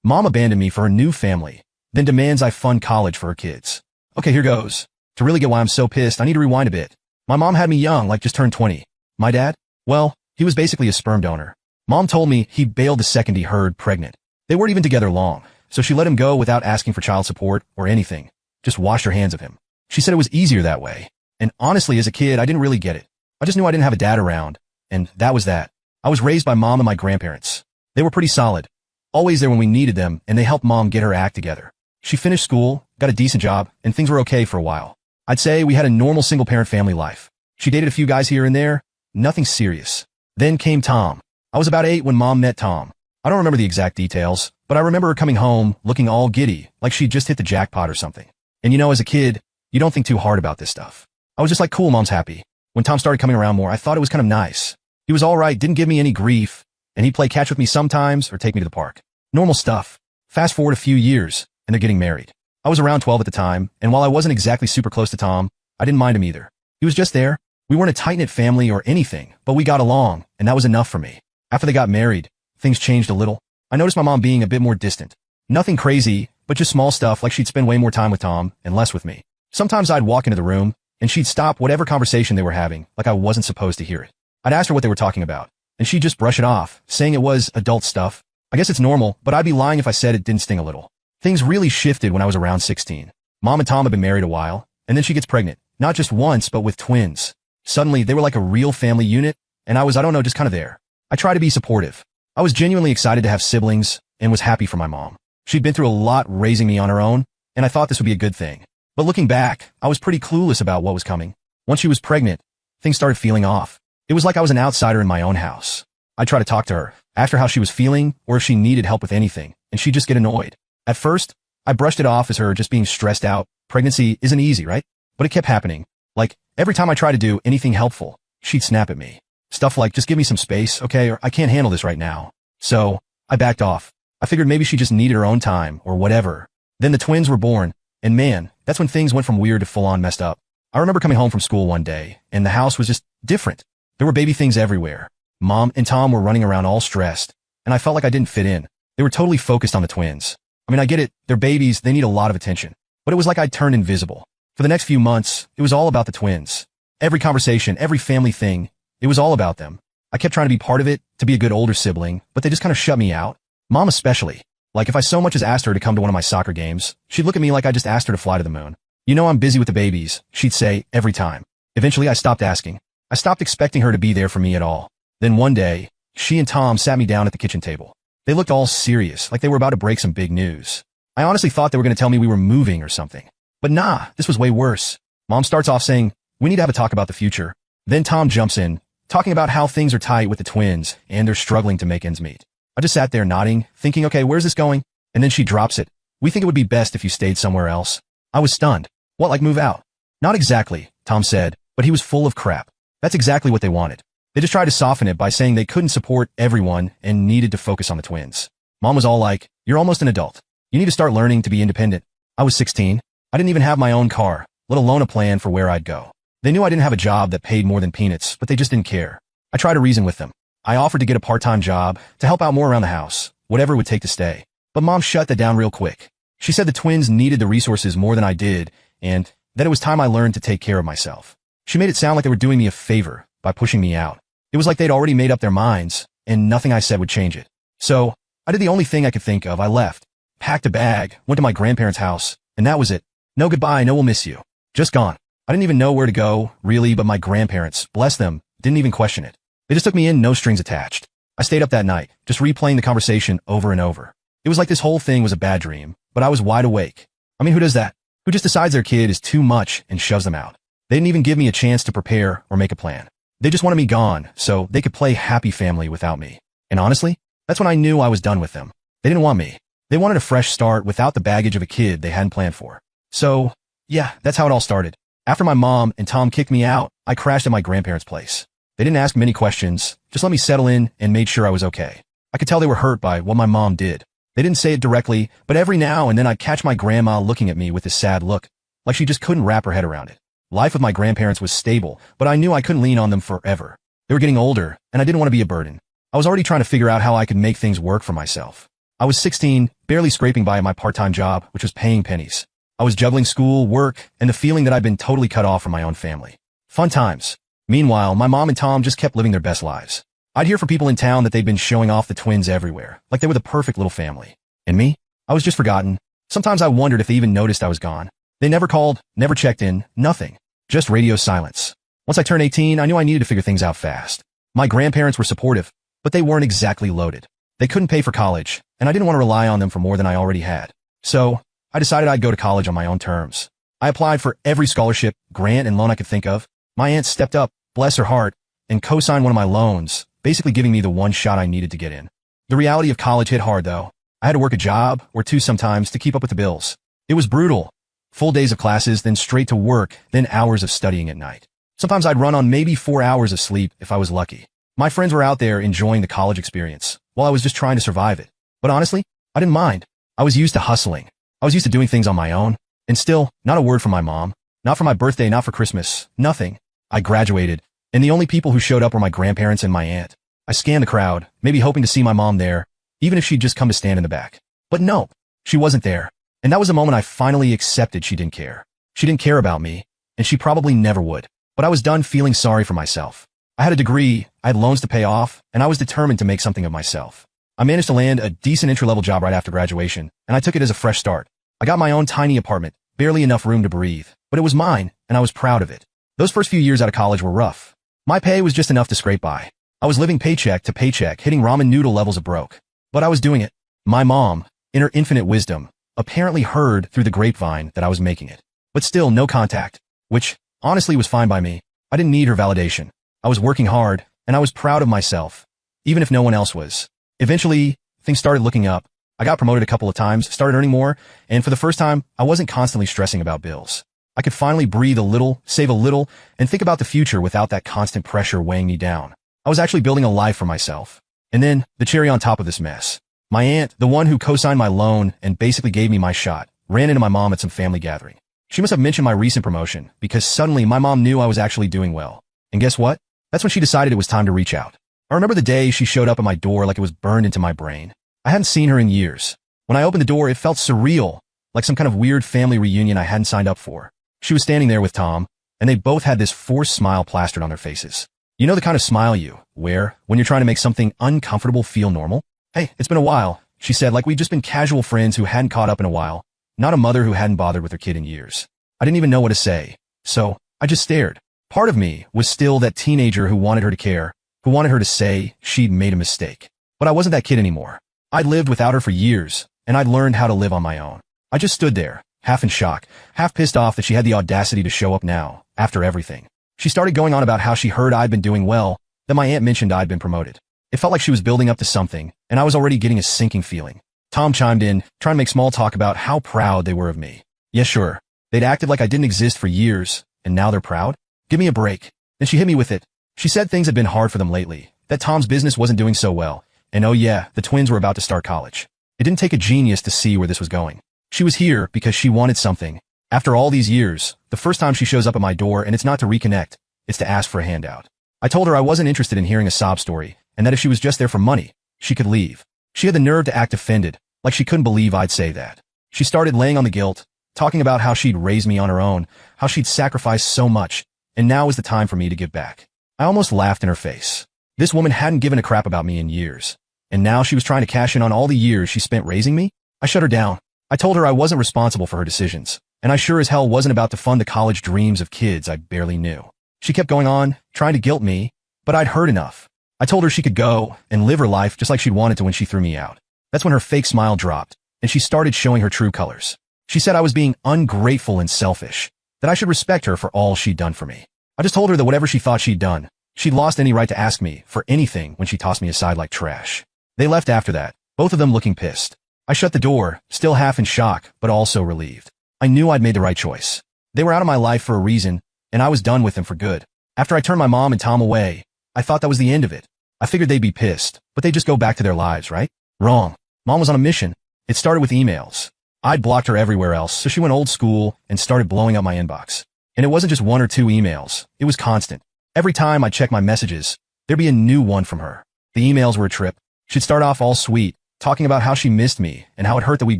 Mom abandoned me for her new family, then demands I fund college for her kids. Okay, here goes. To really get why I'm so pissed, I need to rewind a bit. My mom had me young, like just turned 20. My dad? Well, he was basically a sperm donor. Mom told me he bailed the second he heard pregnant. They weren't even together long, so she let him go without asking for child support or anything. Just washed her hands of him. She said it was easier that way. And honestly, as a kid, I didn't really get it. I just knew I didn't have a dad around, and that was that. I was raised by mom and my grandparents. They were pretty solid, always there when we needed them, and they helped mom get her act together. She finished school, got a decent job, and things were okay for a while. I'd say we had a normal single-parent family life. She dated a few guys here and there, nothing serious. Then came Tom. I was about 8 when mom met Tom. I don't remember the exact details, but I remember her coming home looking all giddy, like she'd just hit the jackpot or something. And you know, as a kid, you don't think too hard about this stuff. I was just like, cool, mom's happy. When Tom started coming around more, I thought it was kind of nice. He was all right, didn't give me any grief, and he'd play catch with me sometimes or take me to the park. Normal stuff. Fast forward a few years, and they're getting married. I was around 12 at the time, and while I wasn't exactly super close to Tom, I didn't mind him either. He was just there. We weren't a tight-knit family or anything, but we got along, and that was enough for me. After they got married, things changed a little. I noticed my mom being a bit more distant. Nothing crazy, but just small stuff like she'd spend way more time with Tom and less with me. Sometimes I'd walk into the room, and she'd stop whatever conversation they were having like I wasn't supposed to hear it. I'd ask her what they were talking about, and she'd just brush it off, saying it was adult stuff. I guess it's normal, but I'd be lying if I said it didn't sting a little. Things really shifted when I was around 16. Mom and Tom had been married a while, and then she gets pregnant. Not just once, but with twins. Suddenly, they were like a real family unit, and I don't know, just kind of there. I tried to be supportive. I was genuinely excited to have siblings, and was happy for my mom. She'd been through a lot raising me on her own, and I thought this would be a good thing. But looking back, I was pretty clueless about what was coming. Once she was pregnant, things started feeling off. It was like I was an outsider in my own house. I'd try to talk to her, ask her how she was feeling, or if she needed help with anything, and she'd just get annoyed. At first, I brushed it off as her just being stressed out. Pregnancy isn't easy, right? But it kept happening. Like, every time I tried to do anything helpful, she'd snap at me. Stuff like, just give me some space, okay, or I can't handle this right now. So, I backed off. I figured maybe she just needed her own time, or whatever. Then the twins were born, and man, that's when things went from weird to full-on messed up. I remember coming home from school one day, and the house was just different. There were baby things everywhere. Mom and Tom were running around all stressed, and I felt like I didn't fit in. They were totally focused on the twins. I mean, I get it, they're babies, they need a lot of attention. But it was like I'd turned invisible. For the next few months, it was all about the twins. Every conversation, every family thing, it was all about them. I kept trying to be part of it, to be a good older sibling, but they just kind of shut me out. Mom especially. Like, if I so much as asked her to come to one of my soccer games, she'd look at me like I just asked her to fly to the moon. You know I'm busy with the babies, she'd say, every time. Eventually, I stopped asking. I stopped expecting her to be there for me at all. Then one day, she and Tom sat me down at the kitchen table. They looked all serious, like they were about to break some big news. I honestly thought they were going to tell me we were moving or something. But nah, this was way worse. Mom starts off saying, we need to have a talk about the future. Then Tom jumps in, talking about how things are tight with the twins, and they're struggling to make ends meet. I just sat there nodding, thinking, okay, where's this going? And then she drops it. We think it would be best if you stayed somewhere else. I was stunned. What, like move out? Not exactly, Tom said, but he was full of crap. That's exactly what they wanted. They just tried to soften it by saying they couldn't support everyone and needed to focus on the twins. Mom was all like, you're almost an adult. You need to start learning to be independent. I was 16. I didn't even have my own car, let alone a plan for where I'd go. They knew I didn't have a job that paid more than peanuts, but they just didn't care. I tried to reason with them. I offered to get a part-time job to help out more around the house, whatever it would take to stay. But Mom shut that down real quick. She said the twins needed the resources more than I did, and that it was time I learned to take care of myself. She made it sound like they were doing me a favor by pushing me out. It was like they'd already made up their minds, and nothing I said would change it. So, I did the only thing I could think of. I left, packed a bag, went to my grandparents' house, and that was it. No goodbye, no we'll miss you. Just gone. I didn't even know where to go, really, but my grandparents, bless them, didn't even question it. They just took me in, no strings attached. I stayed up that night, just replaying the conversation over and over. It was like this whole thing was a bad dream, but I was wide awake. I mean, who does that? Who just decides their kid is too much and shoves them out? They didn't even give me a chance to prepare or make a plan. They just wanted me gone, so they could play happy family without me. And honestly, that's when I knew I was done with them. They didn't want me. They wanted a fresh start without the baggage of a kid they hadn't planned for. So, yeah, that's how it all started. After my mom and Tom kicked me out, I crashed at my grandparents' place. They didn't ask many questions, just let me settle in and made sure I was okay. I could tell they were hurt by what my mom did. They didn't say it directly, but every now and then I'd catch my grandma looking at me with this sad look, like she just couldn't wrap her head around it. Life with my grandparents was stable, but I knew I couldn't lean on them forever. They were getting older, and I didn't want to be a burden. I was already trying to figure out how I could make things work for myself. I was 16, barely scraping by at my part-time job, which was paying pennies. I was juggling school, work, and the feeling that I'd been totally cut off from my own family. Fun times. Meanwhile, my mom and Tom just kept living their best lives. I'd hear from people in town that they'd been showing off the twins everywhere, like they were the perfect little family. And me? I was just forgotten. Sometimes I wondered if they even noticed I was gone. They never called, never checked in, nothing. Just radio silence. Once I turned 18, I knew I needed to figure things out fast. My grandparents were supportive, but they weren't exactly loaded. They couldn't pay for college, and I didn't want to rely on them for more than I already had. So, I decided I'd go to college on my own terms. I applied for every scholarship, grant, and loan I could think of. My aunt stepped up, bless her heart, and co-signed one of my loans, basically giving me the one shot I needed to get in. The reality of college hit hard, though. I had to work a job, or two sometimes, to keep up with the bills. It was brutal. Full days of classes, then straight to work, then hours of studying at night. Sometimes I'd run on maybe 4 hours of sleep if I was lucky. My friends were out there enjoying the college experience, while I was just trying to survive it. But honestly, I didn't mind. I was used to hustling. I was used to doing things on my own. And still, not a word from my mom. Not for my birthday, not for Christmas. Nothing. I graduated, and the only people who showed up were my grandparents and my aunt. I scanned the crowd, maybe hoping to see my mom there, even if she'd just come to stand in the back. But no, she wasn't there. And that was the moment I finally accepted she didn't care. She didn't care about me, and she probably never would. But I was done feeling sorry for myself. I had a degree, I had loans to pay off, and I was determined to make something of myself. I managed to land a decent entry-level job right after graduation, and I took it as a fresh start. I got my own tiny apartment, barely enough room to breathe, but it was mine, and I was proud of it. Those first few years out of college were rough. My pay was just enough to scrape by. I was living paycheck to paycheck, hitting ramen noodle levels of broke. But I was doing it. My mom, in her infinite wisdom, apparently heard through the grapevine that I was making it. But still, no contact, which, honestly, was fine by me. I didn't need her validation. I was working hard, and I was proud of myself, even if no one else was. Eventually, things started looking up. I got promoted a couple of times, started earning more, and for the first time, I wasn't constantly stressing about bills. I could finally breathe a little, save a little, and think about the future without that constant pressure weighing me down. I was actually building a life for myself. And then, the cherry on top of this mess. My aunt, the one who co-signed my loan and basically gave me my shot, ran into my mom at some family gathering. She must have mentioned my recent promotion, because suddenly my mom knew I was actually doing well. And guess what? That's when she decided it was time to reach out. I remember the day she showed up at my door like it was burned into my brain. I hadn't seen her in years. When I opened the door, it felt surreal, like some kind of weird family reunion I hadn't signed up for. She was standing there with Tom, and they both had this forced smile plastered on their faces. You know the kind of smile you wear when you're trying to make something uncomfortable feel normal? Hey, it's been a while, she said, like we'd just been casual friends who hadn't caught up in a while, not a mother who hadn't bothered with her kid in years. I didn't even know what to say, so I just stared. Part of me was still that teenager who wanted her to care, who wanted her to say she'd made a mistake. But I wasn't that kid anymore. I'd lived without her for years, and I'd learned how to live on my own. I just stood there, half in shock, half pissed off that she had the audacity to show up now, after everything. She started going on about how she heard I'd been doing well, that my aunt mentioned I'd been promoted. It felt like she was building up to something, and I was already getting a sinking feeling. Tom chimed in, trying to make small talk about how proud they were of me. Yeah, sure. They'd acted like I didn't exist for years, and now they're proud? Give me a break. Then she hit me with it. She said things had been hard for them lately, that Tom's business wasn't doing so well, and oh yeah, the twins were about to start college. It didn't take a genius to see where this was going. She was here because she wanted something. After all these years, the first time she shows up at my door, and it's not to reconnect, it's to ask for a handout. I told her I wasn't interested in hearing a sob story, and that if she was just there for money, she could leave. She had the nerve to act offended, like she couldn't believe I'd say that. She started laying on the guilt, talking about how she'd raised me on her own, how she'd sacrificed so much, and now was the time for me to give back. I almost laughed in her face. This woman hadn't given a crap about me in years, and now she was trying to cash in on all the years she spent raising me? I shut her down. I told her I wasn't responsible for her decisions, and I sure as hell wasn't about to fund the college dreams of kids I barely knew. She kept going on, trying to guilt me, but I'd heard enough. I told her she could go and live her life just like she'd wanted to when she threw me out. That's when her fake smile dropped, and she started showing her true colors. She said I was being ungrateful and selfish, that I should respect her for all she'd done for me. I just told her that whatever she thought she'd done, she'd lost any right to ask me for anything when she tossed me aside like trash. They left after that, both of them looking pissed. I shut the door, still half in shock, but also relieved. I knew I'd made the right choice. They were out of my life for a reason, and I was done with them for good. After I turned my mom and Tom away, I thought that was the end of it. I figured they'd be pissed, but they'd just go back to their lives, right? Wrong. Mom was on a mission. It started with emails. I'd blocked her everywhere else, so she went old school and started blowing up my inbox. And it wasn't just 1 or 2 emails. It was constant. Every time I'd check my messages, there'd be a new one from her. The emails were a trip. She'd start off all sweet, talking about how she missed me and how it hurt that we'd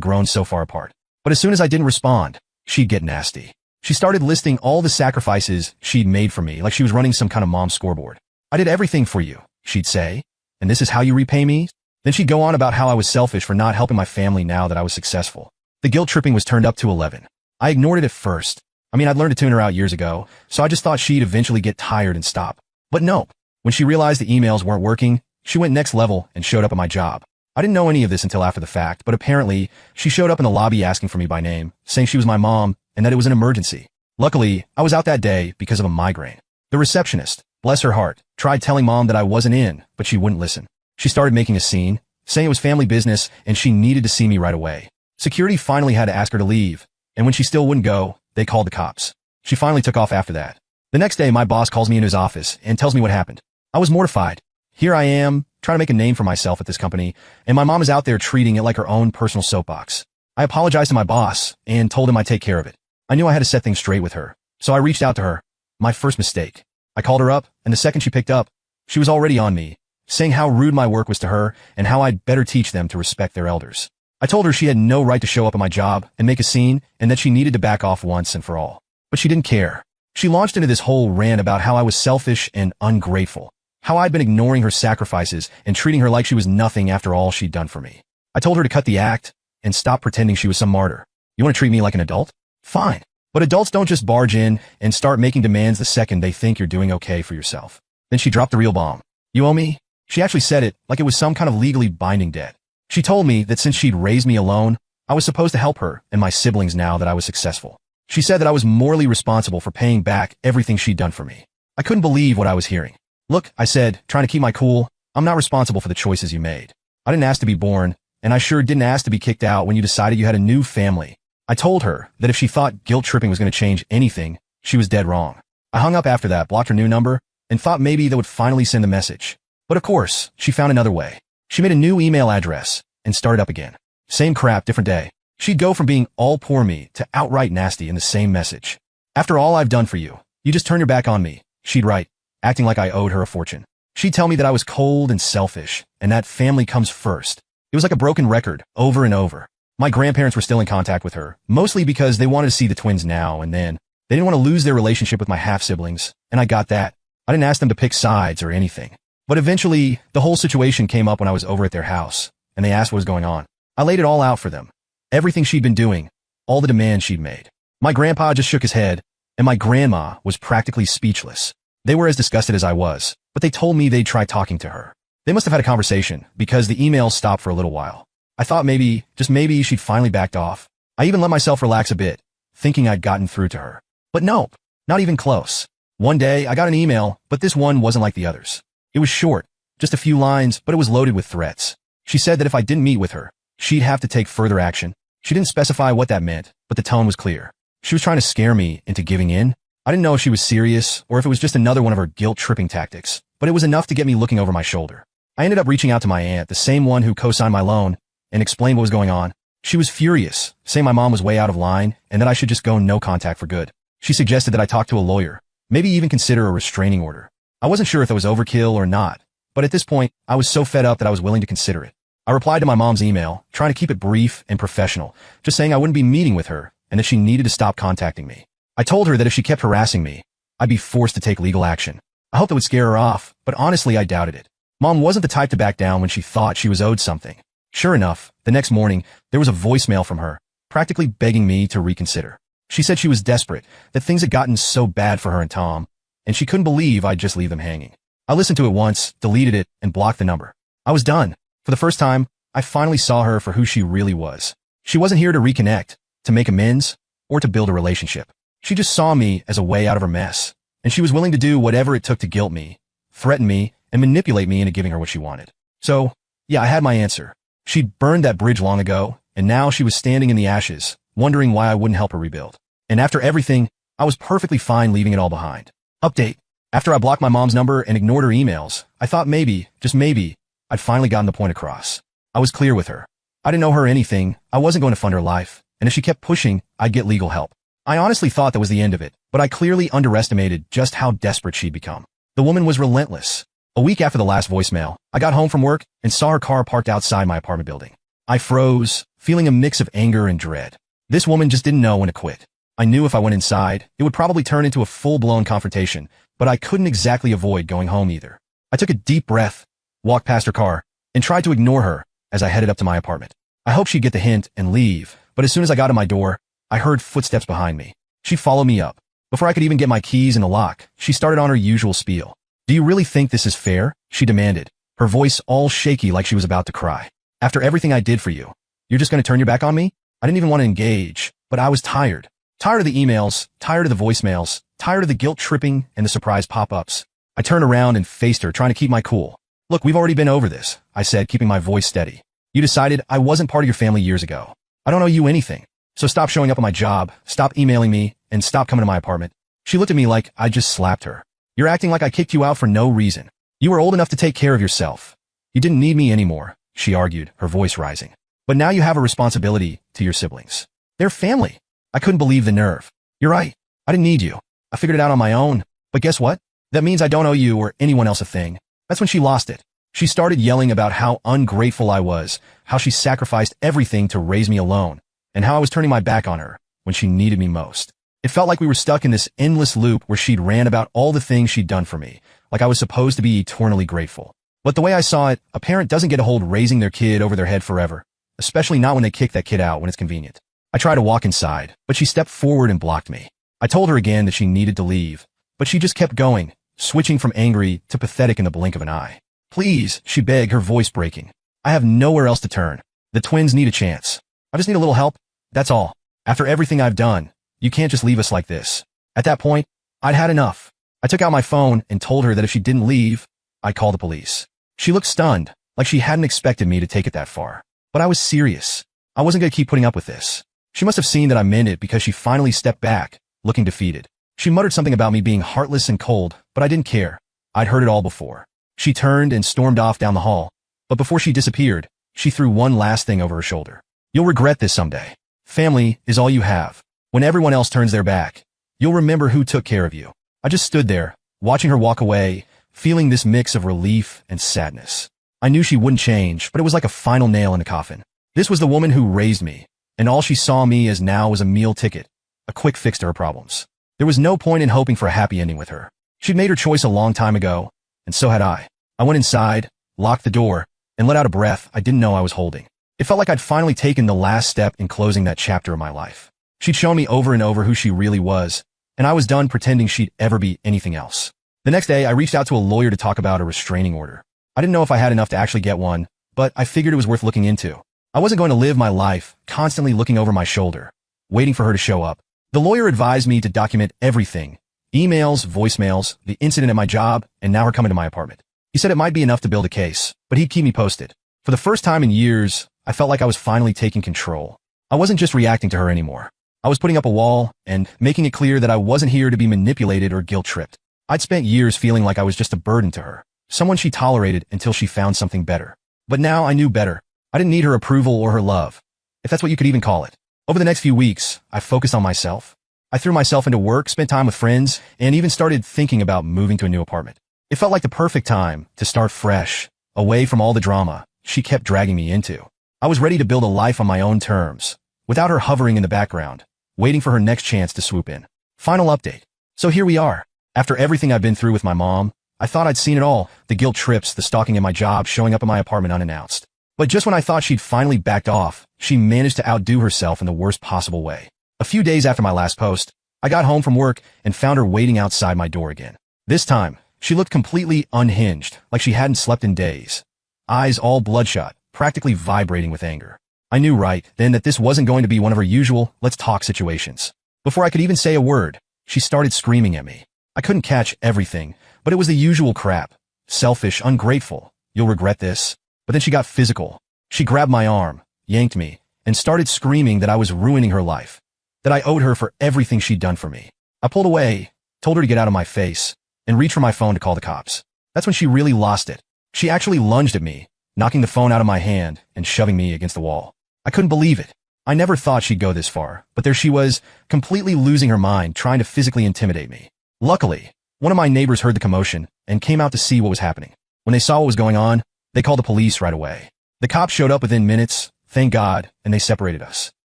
grown so far apart. But as soon as I didn't respond, she'd get nasty. She started listing all the sacrifices she'd made for me like she was running some kind of mom scoreboard. I did everything for you, she'd say, and this is how you repay me? Then she'd go on about how I was selfish for not helping my family now that I was successful. The guilt tripping was turned up to 11. I ignored it at first. I'd learned to tune her out years ago, so I just thought she'd eventually get tired and stop. But no. When she realized the emails weren't working, she went next level and showed up at my job. I didn't know any of this until after the fact, but apparently, she showed up in the lobby asking for me by name, saying she was my mom and that it was an emergency. Luckily, I was out that day because of a migraine. The receptionist, bless her heart, tried telling Mom that I wasn't in, but she wouldn't listen. She started making a scene, saying it was family business and she needed to see me right away. Security finally had to ask her to leave, and when she still wouldn't go, they called the cops. She finally took off after that. The next day, my boss calls me in his office and tells me what happened. I was mortified. Here I am, trying to make a name for myself at this company, and my mom is out there treating it like her own personal soapbox. I apologized to my boss and told him I'd take care of it. I knew I had to set things straight with her, so I reached out to her. My first mistake. I called her up, and the second she picked up, she was already on me, saying how rude my work was to her and how I'd better teach them to respect their elders. I told her she had no right to show up at my job and make a scene and that she needed to back off once and for all. But she didn't care. She launched into this whole rant about how I was selfish and ungrateful, how I'd been ignoring her sacrifices and treating her like she was nothing after all she'd done for me. I told her to cut the act and stop pretending she was some martyr. You want to treat me like an adult? Fine. But adults don't just barge in and start making demands the second they think you're doing okay for yourself. Then she dropped the real bomb. You owe me? She actually said it like it was some kind of legally binding debt. She told me that since she'd raised me alone, I was supposed to help her and my siblings now that I was successful. She said that I was morally responsible for paying back everything she'd done for me. I couldn't believe what I was hearing. Look, I said, trying to keep my cool, I'm not responsible for the choices you made. I didn't ask to be born, and I sure didn't ask to be kicked out when you decided you had a new family. I told her that if she thought guilt tripping was going to change anything, she was dead wrong. I hung up after that, blocked her new number, and thought maybe that would finally send the message. But of course, she found another way. She made a new email address and started up again. Same crap, different day. She'd go from being all poor me to outright nasty in the same message. After all I've done for you, you just turn your back on me, she'd write, acting like I owed her a fortune. She'd tell me that I was cold and selfish, and that family comes first. It was like a broken record, over and over. My grandparents were still in contact with her, mostly because they wanted to see the twins now and then. They didn't want to lose their relationship with my half-siblings, and I got that. I didn't ask them to pick sides or anything. But eventually, the whole situation came up when I was over at their house, and they asked what was going on. I laid it all out for them. Everything she'd been doing, all the demands she'd made. My grandpa just shook his head, and my grandma was practically speechless. They were as disgusted as I was, but they told me they'd try talking to her. They must have had a conversation, because the emails stopped for a little while. I thought maybe, just maybe, she'd finally backed off. I even let myself relax a bit, thinking I'd gotten through to her. But nope, not even close. One day, I got an email, but this one wasn't like the others. It was short, just a few lines, but it was loaded with threats. She said that if I didn't meet with her, she'd have to take further action. She didn't specify what that meant, but the tone was clear. She was trying to scare me into giving in. I didn't know if she was serious or if it was just another one of her guilt-tripping tactics, but it was enough to get me looking over my shoulder. I ended up reaching out to my aunt, the same one who co-signed my loan, and explained what was going on. She was furious, saying my mom was way out of line and that I should just go no contact for good. She suggested that I talk to a lawyer, maybe even consider a restraining order. I wasn't sure if that was overkill or not, but at this point, I was so fed up that I was willing to consider it. I replied to my mom's email, trying to keep it brief and professional, just saying I wouldn't be meeting with her and that she needed to stop contacting me. I told her that if she kept harassing me, I'd be forced to take legal action. I hoped it would scare her off, but honestly, I doubted it. Mom wasn't the type to back down when she thought she was owed something. Sure enough, the next morning, there was a voicemail from her, practically begging me to reconsider. She said she was desperate, that things had gotten so bad for her and Tom, and she couldn't believe I'd just leave them hanging. I listened to it once, deleted it, and blocked the number. I was done. For the first time, I finally saw her for who she really was. She wasn't here to reconnect, to make amends, or to build a relationship. She just saw me as a way out of her mess, and she was willing to do whatever it took to guilt me, threaten me, and manipulate me into giving her what she wanted. So, yeah, I had my answer. She'd burned that bridge long ago, and now she was standing in the ashes, wondering why I wouldn't help her rebuild. And after everything, I was perfectly fine leaving it all behind. Update. After I blocked my mom's number and ignored her emails, I thought maybe, just maybe, I'd finally gotten the point across. I was clear with her. I didn't owe her anything, I wasn't going to fund her life, and if she kept pushing, I'd get legal help. I honestly thought that was the end of it, but I clearly underestimated just how desperate she'd become. The woman was relentless. A week after the last voicemail, I got home from work and saw her car parked outside my apartment building. I froze, feeling a mix of anger and dread. This woman just didn't know when to quit. I knew if I went inside, it would probably turn into a full-blown confrontation, but I couldn't exactly avoid going home either. I took a deep breath, walked past her car, and tried to ignore her as I headed up to my apartment. I hoped she'd get the hint and leave, but as soon as I got to my door, I heard footsteps behind me. She followed me up. Before I could even get my keys in the lock, she started on her usual spiel. "Do you really think this is fair?" she demanded, her voice all shaky like she was about to cry. "After everything I did for you, you're just going to turn your back on me?" I didn't even want to engage, but I was tired. Tired of the emails, tired of the voicemails, tired of the guilt tripping and the surprise pop-ups. I turned around and faced her, trying to keep my cool. "Look, we've already been over this," I said, keeping my voice steady. "You decided I wasn't part of your family years ago. I don't owe you anything. So stop showing up at my job, stop emailing me, and stop coming to my apartment." She looked at me like I just slapped her. "You're acting like I kicked you out for no reason. You were old enough to take care of yourself. You didn't need me anymore," she argued, her voice rising. "But now you have a responsibility to your siblings. They're family." I couldn't believe the nerve. "You're right. I didn't need you. I figured it out on my own. But guess what? That means I don't owe you or anyone else a thing." That's when she lost it. She started yelling about how ungrateful I was, how she sacrificed everything to raise me alone, and how I was turning my back on her when she needed me most. It felt like we were stuck in this endless loop where she'd ran about all the things she'd done for me, like I was supposed to be eternally grateful. But the way I saw it, a parent doesn't get to hold raising their kid over their head forever, especially not when they kick that kid out when it's convenient. I tried to walk inside, but she stepped forward and blocked me. I told her again that she needed to leave, but she just kept going, switching from angry to pathetic in the blink of an eye. "Please," she begged, her voice breaking. "I have nowhere else to turn. The twins need a chance. I just need a little help. That's all. After everything I've done, you can't just leave us like this." At that point, I'd had enough. I took out my phone and told her that if she didn't leave, I'd call the police. She looked stunned, like she hadn't expected me to take it that far. But I was serious. I wasn't going to keep putting up with this. She must have seen that I meant it because she finally stepped back, looking defeated. She muttered something about me being heartless and cold, but I didn't care. I'd heard it all before. She turned and stormed off down the hall, but before she disappeared, she threw one last thing over her shoulder. "You'll regret this someday. Family is all you have. When everyone else turns their back, you'll remember who took care of you." I just stood there, watching her walk away, feeling this mix of relief and sadness. I knew she wouldn't change, but it was like a final nail in the coffin. This was the woman who raised me, and all she saw me as now was a meal ticket, a quick fix to her problems. There was no point in hoping for a happy ending with her. She'd made her choice a long time ago, and so had I. I went inside, locked the door, and let out a breath I didn't know I was holding. It felt like I'd finally taken the last step in closing that chapter of my life. She'd shown me over and over who she really was, and I was done pretending she'd ever be anything else. The next day, I reached out to a lawyer to talk about a restraining order. I didn't know if I had enough to actually get one, but I figured it was worth looking into. I wasn't going to live my life constantly looking over my shoulder, waiting for her to show up. The lawyer advised me to document everything: emails, voicemails, the incident at my job, and now her coming to my apartment. He said it might be enough to build a case, but he'd keep me posted. For the first time in years, I felt like I was finally taking control. I wasn't just reacting to her anymore. I was putting up a wall and making it clear that I wasn't here to be manipulated or guilt-tripped. I'd spent years feeling like I was just a burden to her, someone she tolerated until she found something better. But now I knew better. I didn't need her approval or her love, if that's what you could even call it. Over the next few weeks, I focused on myself. I threw myself into work, spent time with friends, and even started thinking about moving to a new apartment. It felt like the perfect time to start fresh, away from all the drama she kept dragging me into. I was ready to build a life on my own terms, without her hovering in the background, waiting for her next chance to swoop in. Final update. So here we are. After everything I've been through with my mom, I thought I'd seen it all: the guilt trips, the stalking at my job, showing up at my apartment unannounced. But just when I thought she'd finally backed off, she managed to outdo herself in the worst possible way. A few days after my last post, I got home from work and found her waiting outside my door again. This time, she looked completely unhinged, like she hadn't slept in days. Eyes all bloodshot, practically vibrating with anger. I knew right then that this wasn't going to be one of her usual "let's talk" situations. Before I could even say a word, she started screaming at me. I couldn't catch everything, but it was the usual crap. Selfish, ungrateful, you'll regret this. But then she got physical. She grabbed my arm, yanked me, and started screaming that I was ruining her life, that I owed her for everything she'd done for me. I pulled away, told her to get out of my face, and reached for my phone to call the cops. That's when she really lost it. She actually lunged at me, knocking the phone out of my hand and shoving me against the wall. I couldn't believe it. I never thought she'd go this far, but there she was, completely losing her mind, trying to physically intimidate me. Luckily, one of my neighbors heard the commotion and came out to see what was happening. When they saw what was going on, they called the police right away. The cops showed up within minutes, thank God, and they separated us.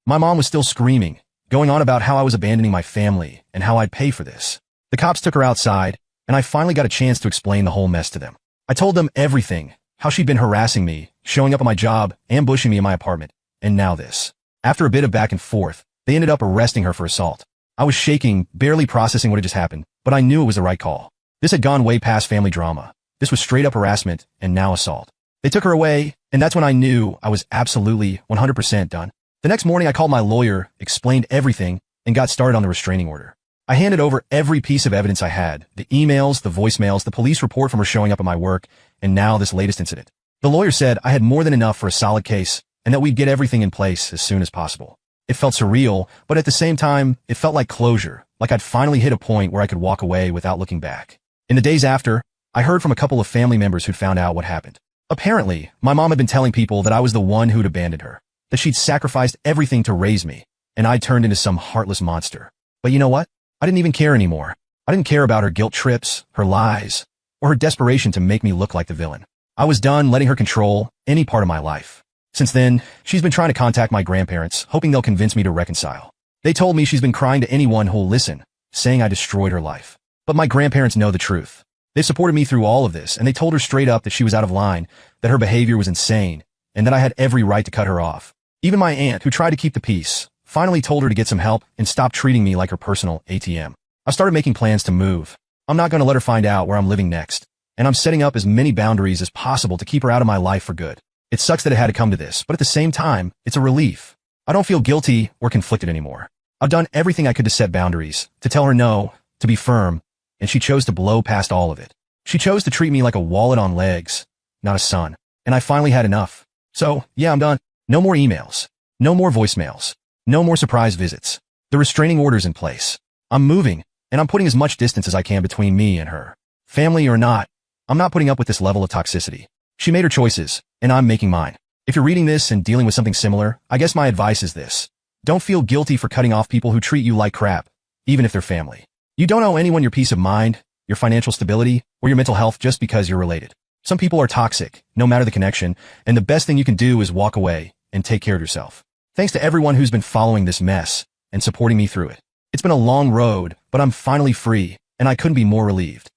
My mom was still screaming, going on about how I was abandoning my family and how I'd pay for this. The cops took her outside, and I finally got a chance to explain the whole mess to them. I told them everything, how she'd been harassing me, showing up at my job, ambushing me in my apartment, and now this. After a bit of back and forth, they ended up arresting her for assault. I was shaking, barely processing what had just happened, but I knew it was the right call. This had gone way past family drama. This was straight up harassment and now assault. They took her away, and that's when I knew I was absolutely 100% done. The next morning I called my lawyer, explained everything, and got started on the restraining order. I handed over every piece of evidence I had, the emails, the voicemails, the police report from her showing up at my work, and now this latest incident. The lawyer said I had more than enough for a solid case and that we'd get everything in place as soon as possible. It felt surreal, but at the same time, it felt like closure, like I'd finally hit a point where I could walk away without looking back. In the days after, I heard from a couple of family members who'd found out what happened. Apparently, my mom had been telling people that I was the one who'd abandoned her, that she'd sacrificed everything to raise me, and I'd turned into some heartless monster. But you know what? I didn't even care anymore. I didn't care about her guilt trips, her lies, or her desperation to make me look like the villain. I was done letting her control any part of my life. Since then, she's been trying to contact my grandparents, hoping they'll convince me to reconcile. They told me she's been crying to anyone who'll listen, saying I destroyed her life. But my grandparents know the truth. They supported me through all of this, and they told her straight up that she was out of line, that her behavior was insane, and that I had every right to cut her off. Even my aunt, who tried to keep the peace, finally told her to get some help and stop treating me like her personal ATM. I started making plans to move. I'm not going to let her find out where I'm living next, and I'm setting up as many boundaries as possible to keep her out of my life for good. It sucks that it had to come to this, but at the same time, it's a relief. I don't feel guilty or conflicted anymore. I've done everything I could to set boundaries, to tell her no, to be firm, and she chose to blow past all of it. She chose to treat me like a wallet on legs, not a son. And I finally had enough. So, yeah, I'm done. No more emails. No more voicemails. No more surprise visits. The restraining order's in place. I'm moving, and I'm putting as much distance as I can between me and her. Family or not, I'm not putting up with this level of toxicity. She made her choices, and I'm making mine. If you're reading this and dealing with something similar, I guess my advice is this. Don't feel guilty for cutting off people who treat you like crap, even if they're family. You don't owe anyone your peace of mind, your financial stability, or your mental health just because you're related. Some people are toxic, no matter the connection, and the best thing you can do is walk away and take care of yourself. Thanks to everyone who's been following this mess and supporting me through it. It's been a long road, but I'm finally free, and I couldn't be more relieved.